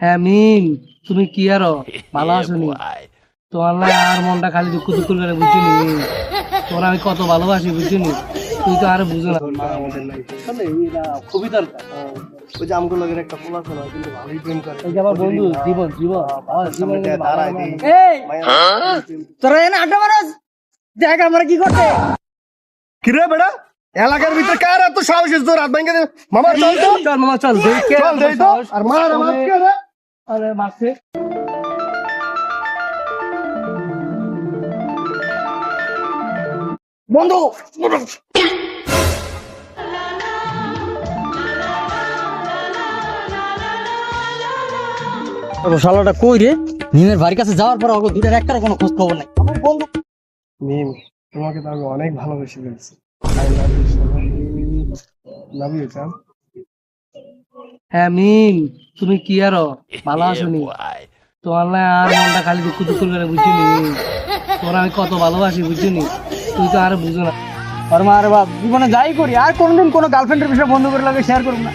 হ্যাঁ মিম, তুমি কি আরো ভালো আছো নি? তোমার লাই আর মনটা খালি দুঃখ দুঃখ করে বুঝছি নি। তোর আমি কত ভালোবাসি বুঝছি নি, তুই তো আর বুঝো না। আমাদের নাই আসলে এটা খুবই দরকার। ওই যে আমগুলো লগের একটা পোলা ছিল কিন্তু ভালোই প্রেম করে এই যে আমার বন্ধু জীবন জীবন আমার জীবন সামনে দাঁড়ায় দিই এই তোরা এনে আড্ডা মারাস, দেখ আমরা কি করতে। কিরে বেড়া এলাকার ভিতরে কার এত সাহস তোর রাত ভেঙে দে মামা চল তো চল মামা চল, দেখে চল দেই তো আর মার আমার কে রে আরে মারছে। বন্ধু শালাটা কই রে? নিমের বাড়ির কাছে যাওয়ার পর ওকে দুটার একটার কোনো খোঁজ খবর নাই। আমার বন্ধু মিম তোমাকে তো আমি অনেক ভালোবেসে ফেলছি I love you so love you জান হ্যাঁ মিম, তুমি কি আরো ভালো আছো নি? তোমার লাই আর মনটা খালি দুঃখ দুঃখ করে বুঝছি নি। তোর আমি কত ভালোবাসি বুঝছি নি, তুই তো আর বুঝো না। আর মা রে বাপ জীবনে যাই করি আর কোনোদিন কোনো গার্লফ্রেন্ডের বিষয়ে বন্ধু করে লাগে শেয়ার করবো না।